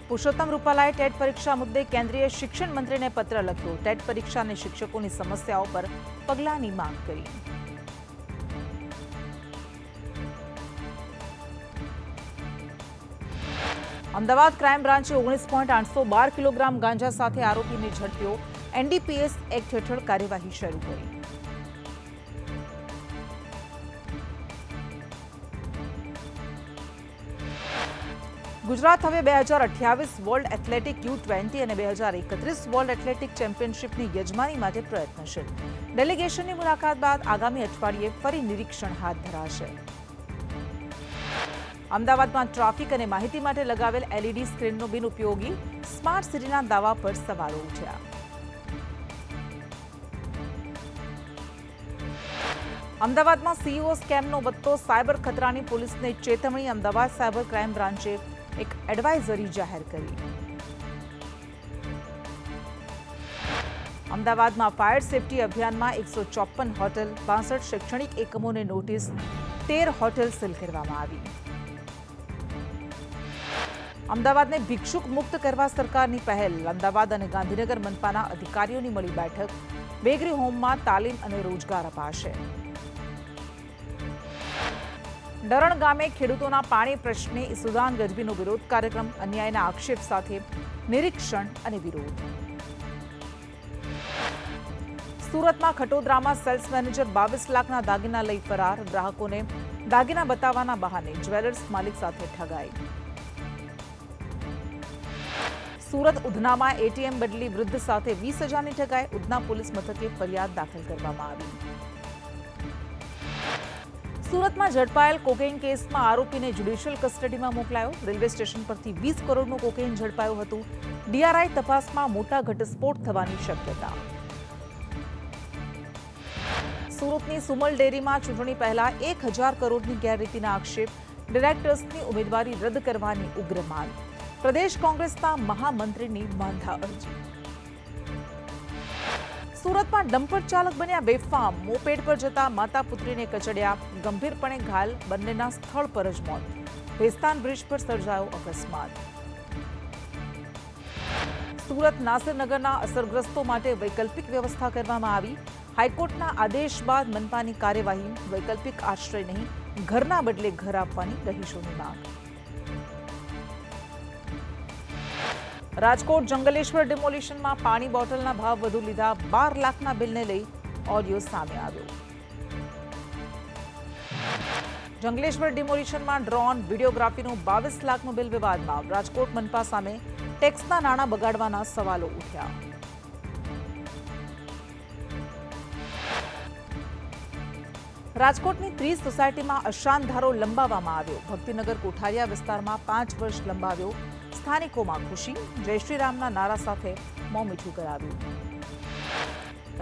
પુરુષોત્તમ રૂપાલાએ ટેટ પરીક્ષા મુદ્દે કેન્દ્રીય શિક્ષણ મંત્રીને પત્ર લખ્યો. ટેટ પરીક્ષા અને શિક્ષકોની સમસ્યાઓ પર પગલાંની માંગ કરી. અમદાવાદ ક્રાઇમ બ્રાન્ચે 19.812 કિલોગ્રામ ગાંજા સાથે આરોપીને ઝડપ્યો. એનડીપીએસ એક્ટ હેઠળ કાર્યવાહી શરૂ કરી. ગુજરાત હવે 2028 વર્લ્ડ એથ્લેટિક U20 અને 2031 વર્લ્ડ એથ્લેટિક ચેમ્પિયનશિપની યજમાની માટે પ્રયત્નશીલ. ડેલિગેશનની મુલાકાત બાદ આગામી અઠવાડિયે ફરી નિરીક્ષણ હાથ ધરાશે. અમદાવાદમાં ટ્રાફિક અને માહિતી માટે લગાવેલ એલઈડી સ્ક્રીનનો બિનઉપયોગી સ્માર્ટ સિટીના દાવા પર સવાલો ઉઠ્યા. અમદાવાદમાં સીઈઓ સ્કેમનો વધતો સાયબર ખતરાની પોલીસને ચેતવણી. અમદાવાદ સાયબર ક્રાઇમ બ્રાન્ચે એક એડવાઇઝરી જાહેર કરી. અમદાવાદમાં ફાયર સેફટી અભિયાનમાં 154 હોટેલ, 62 શૈક્ષણિક એકમોને નોટિસ, 13 હોટેલ સીલ કરવામાં આવી. અમદાવાદને ભિક્ષુક મુક્ત કરવા સરકારની પહેલ. અમદાવાદ અને ગાંધીનગર મનપાના અધિકારીઓની મળી બેઠક. બેકરી હોમમાં તાલીમ અને રોજગાર અપાશે. ડરણ ગામે ખેડૂતોના પાણી પ્રશ્ને ઈસુદાન ગઢવીનો વિરોધ કાર્યક્રમ. અન્યાયના આક્ષેપ સાથે નિરીક્ષણ અને વિરોધ. સુરતમાં ખટોદરામાં સેલ્સ મેનેજર 22 લાખના દાગીના લઈ ફરાર. ગ્રાહકોને દાગીના બતાવવાના બહાને જ્વેલર્સ માલિક સાથે ઠગાઈ. સુરત ઉધનામાં એટીએમ બદલી વૃદ્ધ સાથે 20,000ની ઠગાઈ. ઉધના પોલીસ મથકે ફરિયાદ દાખલ કરવામાં આવી. સુરતમાં ઝડપાયેલ કોકેઇન કેસમાં આરોપીને જ્યુડિશિયલ કસ્ટડીમાં મોકલાયો. રેલવે સ્ટેશન પરથી 20 કરોડનું કોકેઇન ઝડપાયું હતું. ડીઆરઆઈ તપાસમાં મોટા ઘટસ્ફોટ થવાની શક્યતા. સુરતની સુમલ ડેરીમાં ચૂંટણી પહેલા 1,000 કરોડની ગેરરીતિના આક્ષેપ. ડિરેક્ટર્સની ઉમેદવારી રદ કરવાની ઉગ્ર માંગ. પ્રદેશ કોંગ્રેસના મહામંત્રીની માંધા અરજી. સુરતમાં ડમ્પર ચાલક બન્યા બેફામ. મોપેડ પર જતા માતા પુત્રીને કચડ્યા. ગંભીરપણે ઘાયલ, બંનેના સ્થળ પર જ મોત. ભેસ્તાન બ્રિજ પર સર્જાયો અકસ્માત. સુરત નાસિરનગરના અસરગ્રસ્તો માટે વૈકલ્પિક વ્યવસ્થા કરવામાં આવી. હાઈકોર્ટના આદેશ બાદ મનપાની કાર્યવાહી. વૈકલ્પિક આશ્રય નહીં, ઘરના બદલે ઘર આપવાની રહીશોની માંગ. રાજકોટ જંગલેશ્વર ડિમોલિશનમાં પાણી બોટલના ભાવ વધુ લીધા. 12 લાખના બિલને લઈ ઓડિયો સામે આવ્યો. જંગલેશ્વર ડિમોલિશનમાં ડ્રોન, વિડીયોગ્રાફીનું 22 લાખનું બિલ વિવાદમાં. રાજકોટ મનપા સામે ટેક્સના નાણાં બગાડવાના સવાલો ઉઠ્યા. રાજકોટની 30 સોસાયટીમાં અશાંત ધારો લંબાવવામાં આવ્યો. ભક્તિનગર કોઠારિયા વિસ્તારમાં 5 વર્ષ લંબાવ્યો. સ્થાનિકોમાં ખુશી. જય શ્રી રામના નારા સાથે મોં મીઠું કરાવ્યું.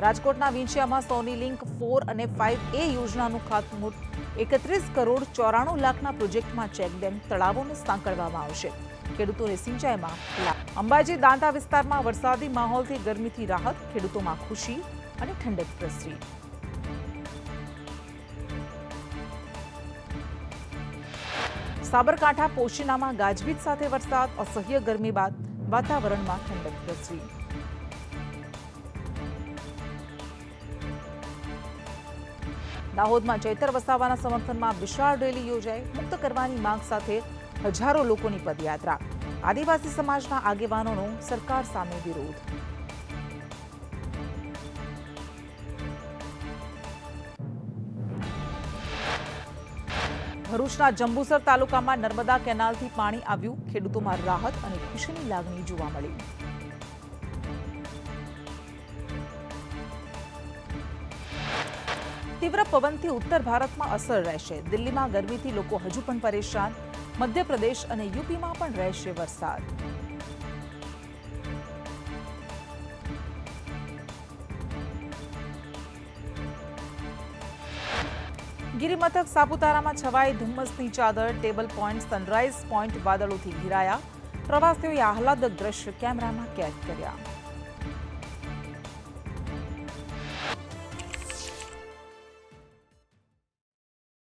રાજકોટના વિંછિયામાં સોની લિંક 4 અને 5A યોજનાનું ખાતમુહૂર્ત. 31 કરોડ 94 લાખના પ્રોજેક્ટમાં ચેકડેમ, તળાવોને સાંકળવામાં આવશે. ખેડૂતોને સિંચાઈમાં લાભ. અંબાજી દાંતા વિસ્તારમાં વરસાદી માહોલથી ગરમીથી રાહત. ખેડૂતોમાં ખુશી અને ઠંડક પ્રસરી. સાબરકાંઠા પોશીનામાં ગાજવીજ સાથે વરસાદ. અસહ્ય ગરમી બાદ વાતાવરણમાં ઠંડક પ્રસરી. દાહોદમાં ચૈતર વસાવાના સમર્થનમાં વિશાળ રેલી યોજાઈ. મુક્ત કરવાની માંગ સાથે હજારો લોકોની પદયાત્રા. આદિવાસી સમાજના આગેવાનોનો સરકાર સામે વિરોધ. ભરૂચના જંબુસર તાલુકામાં નર્મદા કેનાલથી પાણી આવ્યું. ખેડૂતોમાં રાહત અને ખુશીની લાગણી જોવા મળી. તીવ્ર પવનથી ઉત્તર ભારતમાં અસર રહેશે. દિલ્હીમાં ગરમીથી લોકો હજુ પણ પરેશાન. મધ્યપ્રદેશ અને યુપીમાં પણ રહેશે વરસાદ. ગિરિમથક સાપુતારામાં છવાઈ ધુમ્મસની ચાદર. ટેબલ પોઈન્ટ, સનરાઈઝ પોઈન્ટ વાદળોથી ઘેરાયા. પ્રવાસીઓએ આહલાદક દ્રશ્ય કેમેરામાં કેદ કર્યા.